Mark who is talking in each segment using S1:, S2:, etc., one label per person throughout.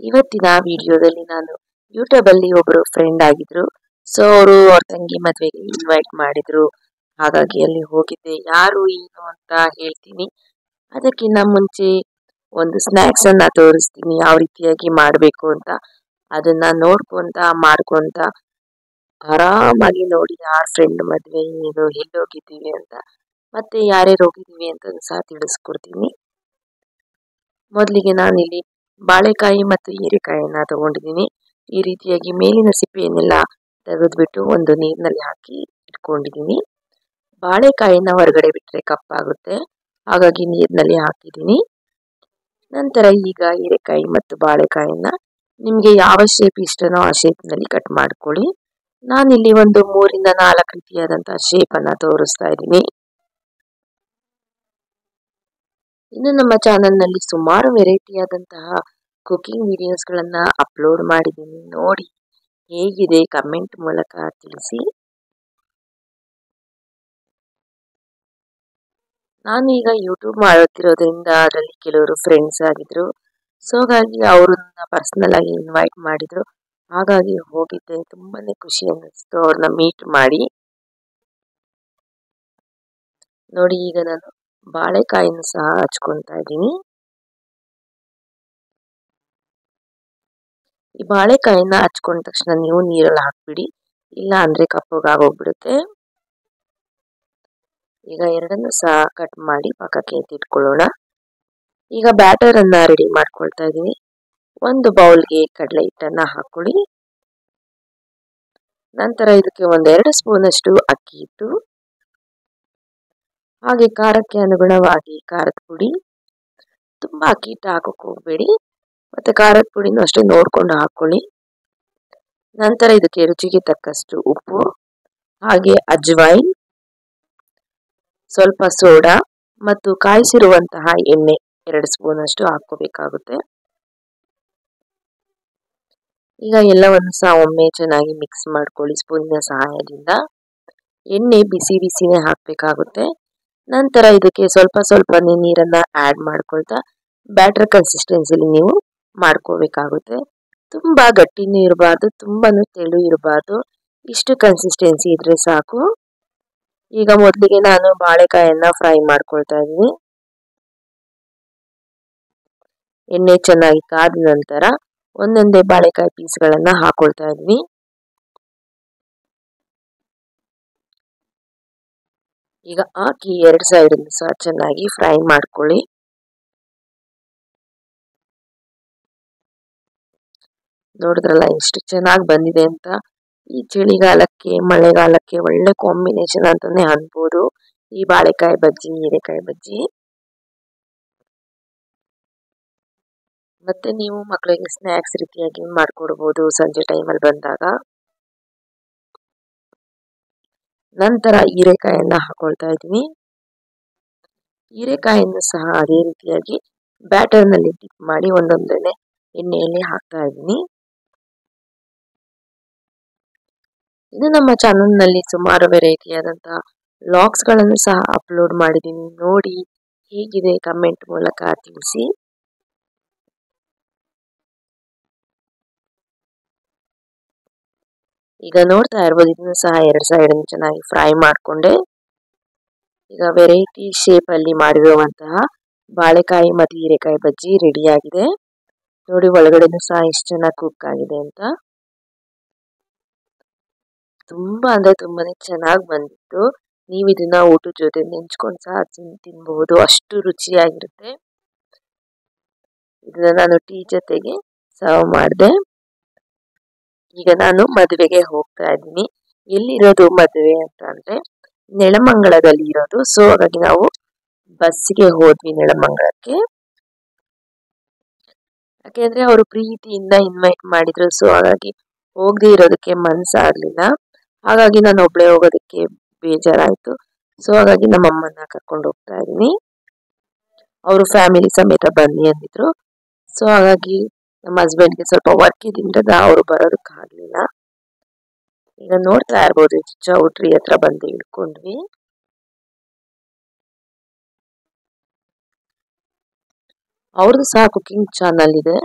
S1: ಇವತ್ತಿನ ವಿಡಿಯೋದಲ್ಲಿ ನಾನು ಯೂಟ್ಯೂಬ್ ಅಲ್ಲಿ ಒಬ್ರು ಫ್ರೆಂಡ್ ಆಗಿದ್ರು. ಸೊ ಅವರು ಅವ್ರ ತಂಗಿ ಮದ್ವೆಗೆ ಇನ್ವೈಟ್ ಮಾಡಿದ್ರು. ಹಾಗಾಗಿ ಅಲ್ಲಿ ಹೋಗಿದ್ದೆ. ಯಾರು ಏನು ಅಂತ ಹೇಳ್ತೀನಿ. ಅದಕ್ಕಿಂತ ಮುಂಚೆ ಒಂದು ಸ್ನಾಕ್ಸ್ ಅನ್ನ ತೋರಿಸ್ತೀನಿ, ಯಾವ ರೀತಿಯಾಗಿ ಮಾಡಬೇಕು ಅಂತ. ಅದನ್ನ ನೋಡ್ಕೊಂತ ಮಾಡ್ಕೊಂತ ಆರಾಮಾಗಿ ನೋಡಿ ಯಾರ ಫ್ರೆಂಡ್ ಮದ್ವೆ ಏನು ಎಲ್ಲಿ ಹೋಗಿದ್ದೀವಿ ಅಂತ, ಮತ್ತೆ ಯಾರ್ಯಾರು ಹೋಗಿದ್ದೀವಿ ಅಂತ ಸಹ ತಿಳಿಸ್ಕೊಡ್ತೀನಿ. ಮೊದಲಿಗೆ ನಾನಿಲ್ಲಿ ಬಾಳೆಕಾಯಿ ಮತ್ತು ಹೀರೆಕಾಯಿಯನ್ನ ತಗೊಂಡಿದ್ದೀನಿ. ಈ ರೀತಿಯಾಗಿ ಮೇಲಿನ ಸಿಪ್ಪೆಯನ್ನೆಲ್ಲ ತೆಗೆದ್ಬಿಟ್ಟು ಒಂದು ನೀರಿನಲ್ಲಿ ಹಾಕಿ ಇಟ್ಕೊಂಡಿದ್ದೀನಿ. ಬಾಳೆಕಾಯಿನ ಹೊರಗಡೆ ಬಿಟ್ಟರೆ ಕಪ್ಪಾಗುತ್ತೆ, ಹಾಗಾಗಿ ನೀರಿನಲ್ಲಿ ಹಾಕಿದ್ದೀನಿ. ನಂತರ ಈಗ ಹೀರೆಕಾಯಿ ಮತ್ತು ಬಾಳೆಕಾಯಿನ ನಿಮಗೆ ಯಾವ ಶೇಪ್ ಇಷ್ಟನೋ ಆ ಶೇಪ್ನಲ್ಲಿ ಕಟ್ ಮಾಡ್ಕೊಳ್ಳಿ. ನಾನಿಲ್ಲಿ ಒಂದು 3 ರಿಂದ 4 ರೀತಿಯಾದಂತಹ ಶೇಪ್ ಅನ್ನ ತೋರಿಸ್ತಾ ಇದ್ದೀನಿ. ಇನ್ನು ನಮ್ಮ ಚಾನಲ್ನಲ್ಲಿ ಸುಮಾರು ವೆರೈಟಿಯಾದಂತಹ ಕುಕಿಂಗ್ ವಿಡಿಯೋಸ್ಗಳನ್ನ ಅಪ್ಲೋಡ್ ಮಾಡಿದ್ದೀನಿ. ನೋಡಿ ಹೇಗಿದೆ ಕಮೆಂಟ್ ಮೂಲಕ ತಿಳಿಸಿ. ನಾನು ಈಗ ಯೂಟ್ಯೂಬ್ ಮಾಡುತ್ತಿರೋದ್ರಿಂದ ಅದರಲ್ಲಿ ಕೆಲವರು ಫ್ರೆಂಡ್ಸ್ ಆಗಿದ್ರು. ಸೊ ಹಾಗಾಗಿ ಅವ್ರನ್ನ ಪರ್ಸನಲ್ ಆಗಿ ಇನ್ವೈಟ್ ಮಾಡಿದ್ರು. ಹಾಗಾಗಿ ಹೋಗಿದ್ದೆ. ತುಂಬಾನೇ ಖುಷಿ ಅನ್ನಿಸ್ತು ಅವ್ರನ್ನ ಮೀಟ್ ಮಾಡಿ. ನೋಡಿ ಈಗ ನಾನು ಬಾಳೆಕಾಯಿನ ಸಹ ಹಚ್ಕೊತಾ ಇದ್ದೀನಿ. ಈ ಬಾಳೆಕಾಯಿನ ಹಚ್ಕೊಂಡ ತಕ್ಷಣ ನೀವು ನೀರಲ್ಲಿ ಹಾಕ್ಬಿಡಿ, ಇಲ್ಲ ಅಂದ್ರೆ ಕಪ್ಪಗಾಗೋಗ್ಬಿಡುತ್ತೆ. ಈಗ ಎರಡನ್ನೂ ಸಹ ಕಟ್ ಮಾಡಿ ಪಕ್ಕಕ್ಕೆ ಎತ್ತಿಟ್ಕೊಳ್ಳೋಣ. ಈಗ ಬ್ಯಾಟರ್ ಅನ್ನ ರೆಡಿ ಮಾಡ್ಕೊಳ್ತಾ ಇದ್ದೀನಿ. ಒಂದು ಬೌಲ್ಗೆ ಕಡಲೆ ಹಿಟ್ಟನ್ನ ಹಾಕೊಳ್ಳಿ. ನಂತರ ಇದಕ್ಕೆ 1-2 ಸ್ಪೂನ್ ಅಷ್ಟು ಅಕ್ಕಿ ಹಿಟ್ಟು, ಹಾಗೆ ಖಾರಕ್ಕೆ ಅನುಗುಣವಾಗಿ ಖಾರದ ಪುಡಿ. ತುಂಬಾ ಅಕ್ಕಿ ಹಿಟ್ಟು ಹಾಕೋಕೆ ಹೋಗ್ಬೇಡಿ, ಮತ್ತೆ ಖಾರದ ಪುಡಿನೂ ಅಷ್ಟೇ ನೋಡ್ಕೊಂಡು ಹಾಕೊಳ್ಳಿ. ನಂತರ ಇದಕ್ಕೆ ರುಚಿಗೆ ತಕ್ಕಷ್ಟು ಉಪ್ಪು, ಹಾಗೆ ಅಜ್ವೈನ್, ಸ್ವಲ್ಪ ಸೋಡಾ ಮತ್ತು ಕಾಯಿಸಿರುವಂತಹ ಎಣ್ಣೆ 2 ಸ್ಪೂನ್ ಅಷ್ಟು ಹಾಕೋಬೇಕಾಗುತ್ತೆ. ಈಗ ಎಲ್ಲವನ್ನು ಸಹ ಒಮ್ಮೆ ಚೆನ್ನಾಗಿ ಮಿಕ್ಸ್ ಮಾಡ್ಕೊಳ್ಳಿ ಸ್ಪೂನಿನ ಸಹಾಯದಿಂದ. ಎಣ್ಣೆ ಬಿಸಿ ಬಿಸಿನೇ ಹಾಕಬೇಕಾಗುತ್ತೆ. ನಂತರ ಇದಕ್ಕೆ ಸ್ವಲ್ಪ ಸ್ವಲ್ಪನೇ ನೀರನ್ನ ಆಡ್ ಮಾಡ್ಕೊಳ್ತಾ ಬ್ಯಾಟರ್ ಕನ್ಸಿಸ್ಟೆನ್ಸಿಲಿ ನೀವು ಮಾಡ್ಕೋಬೇಕಾಗುತ್ತೆ. ತುಂಬಾ ಗಟ್ಟಿನೂ ಇರಬಾರ್ದು, ತುಂಬಾನು ತೆಳು ಇರಬಾರ್ದು, ಇಷ್ಟು ಕನ್ಸಿಸ್ಟೆನ್ಸಿ ಇದ್ರೆ ಸಾಕು. ಈಗ ಮೊದಲಿಗೆ ನಾನು ಬಾಳೆಕಾಯನ್ನ ಫ್ರೈ ಮಾಡ್ಕೊಳ್ತಾ ಇದ್ದೀನಿ. ಎಣ್ಣೆ ಚೆನ್ನಾಗಿ ಕಾದ ನಂತರ ಒಂದೊಂದೇ ಬಾಳೆಕಾಯಿ ಪೀಸ್ಗಳನ್ನ ಹಾಕೊಳ್ತಾ ಇದ್ವಿ. ಈಗ ಹಾಕಿ 2 ಸೈಡ್ ಸಹ ಚೆನ್ನಾಗಿ ಫ್ರೈ ಮಾಡ್ಕೊಳ್ಳಿ. ನೋಡಿದ್ರಲ್ಲ ಎಷ್ಟು ಚೆನ್ನಾಗಿ ಬಂದಿದೆ ಅಂತ. ಈ ಚಳಿಗಾಲಕ್ಕೆ ಮಳೆಗಾಲಕ್ಕೆ ಒಳ್ಳೆ ಕಾಂಬಿನೇಷನ್ ಅಂತಾನೆ ಅನ್ಬೋದು ಈ ಬಾಳೆಕಾಯಿ ಬಜ್ಜಿ, ಹೀರೆಕಾಯಿ ಬಜ್ಜಿ. ಮತ್ತೆ ನೀವು ಮಕ್ಕಳಿಗೆ ಸ್ನಾಕ್ಸ್ ರೀತಿಯಾಗಿ ಮಾಡ್ಕೊಡ್ಬೋದು ಸಂಜೆ ಟೈಮಲ್ಲಿ ಬಂದಾಗ. ನಂತರ ಹೀರೆಕಾಯನ್ನ ಹಾಕೊಳ್ತಾ ಇದ್ದೀನಿ. ಹೀರೆಕಾಯನ್ನು ಸಹ ಅದೇ ರೀತಿಯಾಗಿ ಬ್ಯಾಟರ್ನಲ್ಲಿ ಡಿಪ್ ಮಾಡಿ ಒಂದೊಂದನ್ನೇ ಎಣ್ಣೆಯಲ್ಲಿ ಹಾಕ್ತಾ ಇದ್ದೀನಿ. ಇದು ನಮ್ಮ ಚಾನಲ್ನಲ್ಲಿ ಸುಮಾರು ವೆರೈಟಿಯಾದಂತಹ ವ್ಲಾಗ್ಸ್ ಗಳನ್ನು ಸಹ ಅಪ್ಲೋಡ್ ಮಾಡಿದ್ದೀನಿ. ನೋಡಿ ಹೇಗಿದೆ ಕಮೆಂಟ್ ಮೂಲಕ ತಿಳಿಸಿ. ಈಗ ನೋಡ್ತಾ ಇರ್ಬೋದು, ಇದನ್ನು ಸಹ 2 ಸೈಡ್ ಚೆನ್ನಾಗಿ ಫ್ರೈ ಮಾಡಿಕೊಂಡೆ. ಈಗ ವೆರೈಟಿ ಶೇಪ್ ಅಲ್ಲಿ ಮಾಡಿರುವಂತಹ ಬಾಳೆಕಾಯಿ ಮತ್ತು ಹೀರೆಕಾಯಿ ಬಜ್ಜಿ ರೆಡಿ ಆಗಿದೆ. ನೋಡಿ ಒಳಗಡೆನೂ ಸಹ ಎಷ್ಟು ಚೆನ್ನಾಗಿ ಕುಕ್ ಆಗಿದೆ ಅಂತ. ತುಂಬಾ ಅಂದ್ರೆ ತುಂಬಾನೇ ಚೆನ್ನಾಗಿ ಬಂದಿತ್ತು. ನೀವು ಇದನ್ನ ಊಟದ ಜೊತೆ ನೆಂಚ್ಕೊಂಡು ಸಹ ತಿನ್ಬಹುದು, ಅಷ್ಟು ರುಚಿಯಾಗಿರುತ್ತೆ. ಇದನ್ನ ನಾನು ಟೀ ಜೊತೆಗೆ ಸರ್ವ್ ಮಾಡಿದೆ. ಈಗ ನಾನು ಮದುವೆಗೆ ಹೋಗ್ತಾ ಇದ್ದೀನಿ. ಎಲ್ಲಿರೋದು ಮದುವೆ ಅಂತ ಅಂದ್ರೆ ನೆಲಮಂಗಲದಲ್ಲಿ ಇರೋದು. ಸೊ ಹಾಗಾಗಿ ನಾವು ಬಸ್ಸಿಗೆ ಹೋದ್ವಿ ನೆಲಮಂಗಲಕ್ಕೆ. ಯಾಕೆಂದ್ರೆ ಅವರು ಪ್ರೀತಿಯಿಂದ ಇನ್ವೈಟ್ ಮಾಡಿದ್ರು. ಸೊ ಹಾಗಾಗಿ ಹೋಗದೆ ಇರೋದಕ್ಕೆ ಮನ್ಸಾಗ್ಲಿಲ್ಲ. ಹಾಗಾಗಿ ನಾನು ಒಬ್ಳೆ ಹೋಗೋದಕ್ಕೆ ಬೇಜಾರಾಯ್ತು. ಸೊ ಹಾಗಾಗಿ ನಮ್ಮ ಅಮ್ಮನ ಕರ್ಕೊಂಡು ಹೋಗ್ತಾ ಇದ್ದೀನಿ. ಅವರು ಫ್ಯಾಮಿಲಿ ಸಮೇತ ಬನ್ನಿ ಅಂದಿದ್ರು. ಸೊ ಹಾಗಾಗಿ ನಮ್ಮ ಹಸ್ಬೆಂಡ್ಗೆ ಸ್ವಲ್ಪ ವರ್ಕ್ ಇದ್ರಿಂದ ಅವರು ಬರೋದಕ್ಕಾಗ್ಲಿಲ್ಲ. ಈಗ ನೋಡ್ತಾ ಇರ್ಬೋದು, ಚೌಟ್ರಿ ಹತ್ರ ಬಂದು ಇಳ್ಕೊಂಡ್ವಿ. ಅವ್ರದ್ದು ಸಹ ಕುಕಿಂಗ್ ಚಾನಲ್ ಇದೆ.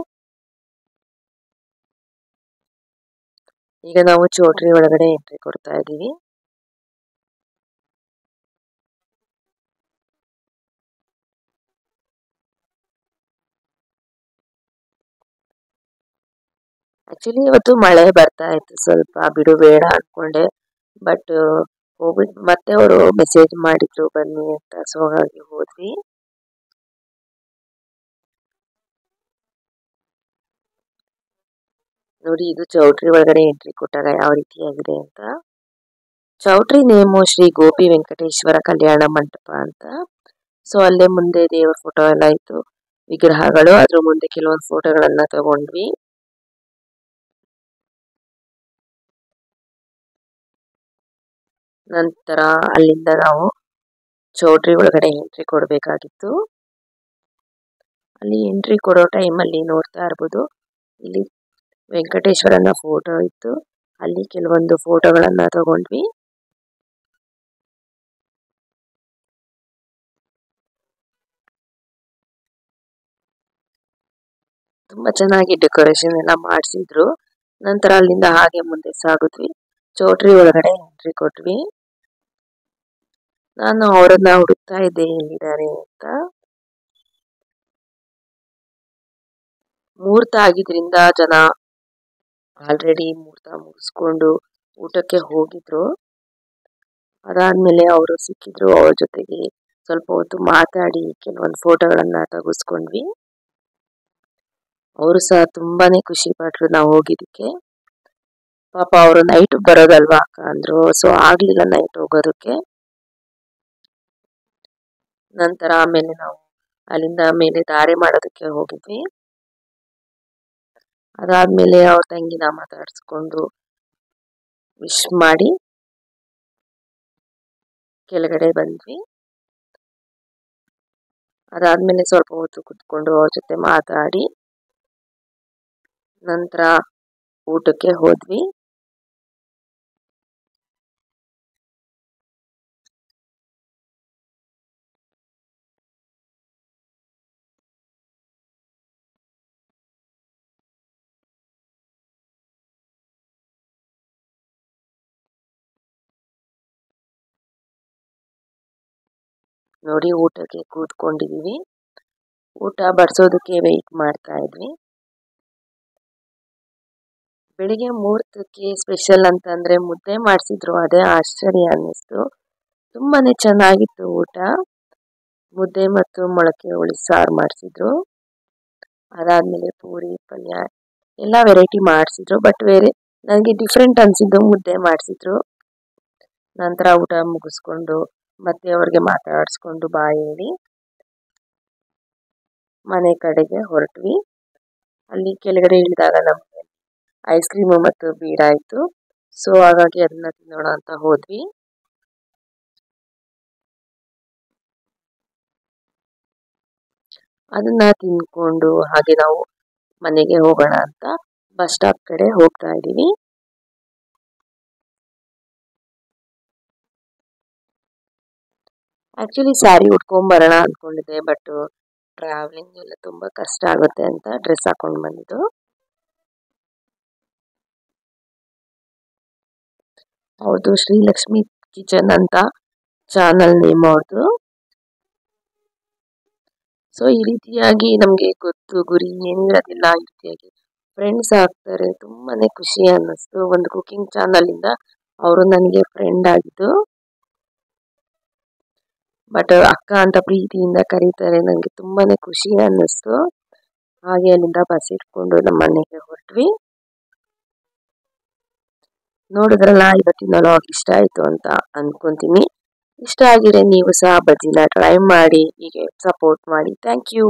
S1: ಈಗ ನಾವು ಚೌಟ್ರಿ ಒಳಗಡೆ ಎಂಟ್ರಿ ಕೊಡ್ತಾ ಇದ್ದೀವಿ. ಆಕ್ಚುಲಿ ಇವತ್ತು ಮಳೆ ಬರ್ತಾ ಇತ್ತು, ಸ್ವಲ್ಪ ಬಿಡು ಬೇಡ ಅನ್ಕೊಂಡೆ. ಬಟ್ ಹೋಗ್ಬಿಟ್ಟು ಮತ್ತೆ ಅವರು ಮೆಸೇಜ್ ಮಾಡಿದ್ರು ಬನ್ನಿ ಅಂತ, ಸೊ ಹಾಗಾಗಿ ಹೋದ್ವಿ. ನೋಡಿ, ಇದು ಚೌಟ್ರಿ ಒಳಗಡೆ ಎಂಟ್ರಿ ಕೊಟ್ಟಾಗ ಯಾವ ರೀತಿಯಾಗಿದೆ ಅಂತ. ಚೌಟ್ರಿ ನೇಮು ಶ್ರೀ ಗೋಪಿ ವೆಂಕಟೇಶ್ವರ ಕಲ್ಯಾಣ ಮಂಟಪ ಅಂತ. ಸೊ ಅಲ್ಲೇ ಮುಂದೆ ದೇವರ ಫೋಟೋ ಎಲ್ಲ ಇತ್ತು, ವಿಗ್ರಹಗಳು. ಅದ್ರ ಮುಂದೆ ಕೆಲವೊಂದು ಫೋಟೋಗಳನ್ನ ತಗೊಂಡ್ವಿ. ನಂತರ ಅಲ್ಲಿಂದ ನಾವು ಚೌಟ್ರಿ ಒಳಗಡೆ ಎಂಟ್ರಿ ಕೊಡಬೇಕಾಗಿತ್ತು. ಅಲ್ಲಿ ಎಂಟ್ರಿ ಕೊಡೋ ಟೈಮಲ್ಲಿ ನೋಡ್ತಾ ಇರ್ಬೋದು, ಇಲ್ಲಿ ವೆಂಕಟೇಶ್ವರನ ಫೋಟೋ ಇತ್ತು. ಅಲ್ಲಿ ಕೆಲವೊಂದು ಫೋಟೋಗಳನ್ನ ತಗೊಂಡ್ವಿ. ತುಂಬಾ ಚೆನ್ನಾಗಿ ಡೆಕೋರೇಷನ್ ಎಲ್ಲ ಮಾಡಿಸಿದ್ರು. ನಂತರ ಅಲ್ಲಿಂದ ಹಾಗೆ ಮುಂದೆ ಸಾಗಿದ್ವಿ. ಚೌಟ್ರಿ ಒಳಗಡೆ ಎಂಟ್ರಿ ಕೊಟ್ವಿ. ನಾನು ಅವರನ್ನ ಹುಡುಕ್ತಾ ಇದ್ದೆ ಎಲ್ಲಿದ್ದಾರೆ ಅಂತ. ಮುಹೂರ್ತ ಆಗಿದ್ರಿಂದ ಜನ ಆಲ್ರೆಡಿ ಮುಹೂರ್ತ ಮುಗಿಸ್ಕೊಂಡು ಊಟಕ್ಕೆ ಹೋಗಿದ್ರು. ಅದಾದ್ಮೇಲೆ ಅವರು ಸಿಕ್ಕಿದ್ರು, ಅವ್ರ ಜೊತೆಗೆ ಸ್ವಲ್ಪ ಹೊತ್ತು ಮಾತಾಡಿ ಕೆಲವೊಂದು ಫೋಟೋಗಳನ್ನ ತೆಗೆಸ್ಕೊಂಡ್ವಿ. ಅವರು ಸಹ ತುಂಬಾನೇ ಖುಷಿ ಪಟ್ರು ನಾವು ಹೋಗಿದ್ದಕ್ಕೆ. ಪಾಪ ಅವರು ನೈಟ್ ಬರೋದಲ್ವಾ ಅಕ್ಕ ಅಂದ್ರು, ಸೊ ಆಗ್ಲಿಲ್ಲ ನೈಟ್ ಹೋಗೋದಕ್ಕೆ. ನಂತರ ಆಮೇಲೆ ನಾವು ಅಲ್ಲಿಂದ ಮೇಲೆ ದಾರೆ ಮಾಡೋದಕ್ಕೆ ಹೋಗಿದ್ವಿ. ಅದಾದ್ಮೇಲೆ ಅವ್ರ ತಂಗಿನ ಮಾತಾಡ್ಸ್ಕೊಂಡು ವಿಶ್ ಮಾಡಿ ಕೆಳಗಡೆ ಬಂದ್ವಿ. ಅದಾದ್ಮೇಲೆ ಸ್ವಲ್ಪ ಹೊತ್ತು ಕುತ್ಕೊಂಡು ಅವ್ರ ಜೊತೆ ಮಾತಾಡಿ ನಂತರ ಊಟಕ್ಕೆ ಹೋದ್ವಿ. ನೋಡಿ, ಊಟಕ್ಕೆ ಕೂತ್ಕೊಂಡಿದೀವಿ. ಊಟ ಬಡಿಸೋದಕ್ಕೆ ವೆಯ್ಟ್ ಮಾಡ್ತಾ ಇದ್ವಿ. ಬೆಳಿಗ್ಗೆ ಮುಹೂರ್ತಕ್ಕೆ ಸ್ಪೆಷಲ್ ಅಂತಂದ್ರೆ ಮುದ್ದೆ ಮಾಡಿಸಿದ್ರು, ಅದೇ ಆಶ್ಚರ್ಯ ಅನ್ನಿಸ್ತು. ತುಂಬಾನೇ ಚೆನ್ನಾಗಿತ್ತು ಊಟ. ಮುದ್ದೆ ಮತ್ತು ಮೊಳಕೆ ಹುಳಿ ಸಾರು ಮಾಡಿಸಿದ್ರು. ಅದಾದ್ಮೇಲೆ ಪೂರಿ ಪಲ್ಯ ಎಲ್ಲ ವೆರೈಟಿ ಮಾಡಿಸಿದ್ರು. ಬಟ್ ನನಗೆ ಡಿಫ್ರೆಂಟ್ ಅನ್ಸಿದ್ದು ಮುದ್ದೆ ಮಾಡಿಸಿದ್ರು. ನಂತರ ಊಟ ಮುಗಿಸ್ಕೊಂಡು ಮತ್ತೆ ಅವ್ರಿಗೆ ಮಾತಾಡಿಸ್ಕೊಂಡು ಬಾಯ್ ಹೇಳಿ ಮನೆ ಕಡೆಗೆ ಹೊರಟ್ವಿ. ಅಲ್ಲಿ ಕೆಳಗಡೆ ಇಳಿದಾಗ ನಮ್ಗೆ ಐಸ್ ಕ್ರೀಮು ಮತ್ತು ಬೀಡಾ ಇತ್ತು. ಸೊ ಹಾಗಾಗಿ ಅದನ್ನ ತಿನ್ನೋಣ ಅಂತ ಹೋದ್ವಿ. ಅದನ್ನ ತಿನ್ಕೊಂಡು ಹಾಗೆ ನಾವು ಮನೆಗೆ ಹೋಗೋಣ ಅಂತ ಬಸ್ ಸ್ಟಾಪ್ ಕಡೆ ಹೋಗ್ತಾ ಇದೀವಿ. ಆಕ್ಚುಲಿ ಸ್ಯಾರಿ ಉಟ್ಕೊಂಡ್ ಬರೋಣ ಅನ್ಕೊಂಡಿದ್ದೆ, ಬಟ್ ಟ್ರಾವೆಲಿಂಗ್ ಎಲ್ಲ ತುಂಬಾ ಕಷ್ಟ ಆಗುತ್ತೆ ಅಂತ ಡ್ರೆಸ್ ಹಾಕೊಂಡ್ ಬಂದಿದ್ದು. ಅವ್ರದ್ದು ಶ್ರೀಲಕ್ಷ್ಮಿ ಕಿಚನ್ ಅಂತ ಚಾನಲ್ ನೇಮ್ ಅವ್ರದ್ದು. ಸೊ ಈ ರೀತಿಯಾಗಿ ನಮ್ಗೆ ಗೊತ್ತು ಗುರಿ ಏನಿರೋದಿಲ್ಲ, ಈ ರೀತಿಯಾಗಿ ಫ್ರೆಂಡ್ಸ್ ಆಗ್ತಾರೆ. ತುಂಬಾನೇ ಖುಷಿ ಅನ್ನಿಸ್ತು. ಒಂದು ಕುಕಿಂಗ್ ಚಾನಲ್ ಇಂದ ಅವರು ನನಗೆ ಫ್ರೆಂಡ್ ಆಗಿದ್ದು. ಬಟ್ ಅಕ್ಕ ಅಂತ ಪ್ರೀತಿಯಿಂದ ಕರೀತಾರೆ, ನನಗೆ ತುಂಬಾನೇ ಖುಷಿ ಅನ್ನಿಸ್ತು. ಹಾಗೆ ಅಲ್ಲಿಂದ ಬಸ್ ಇಟ್ಕೊಂಡು ನಮ್ಮ ಮನೆಗೆ ಹೊರಟ್ವಿ. ನೋಡಿದ್ರಲ್ಲ, ಇವತ್ತಿನ ವ್ಲಾಗ್ ಇಷ್ಟ ಆಯ್ತು ಅಂತ ಅನ್ಕೊಂತೀನಿ. ಇಷ್ಟ ಆಗಿದ್ರೆ ನೀವು ಸಹ ಬಜ್ಜಿನ ಟ್ರೈ ಮಾಡಿ, ಹೀಗೆ ಸಪೋರ್ಟ್ ಮಾಡಿ. Thank you.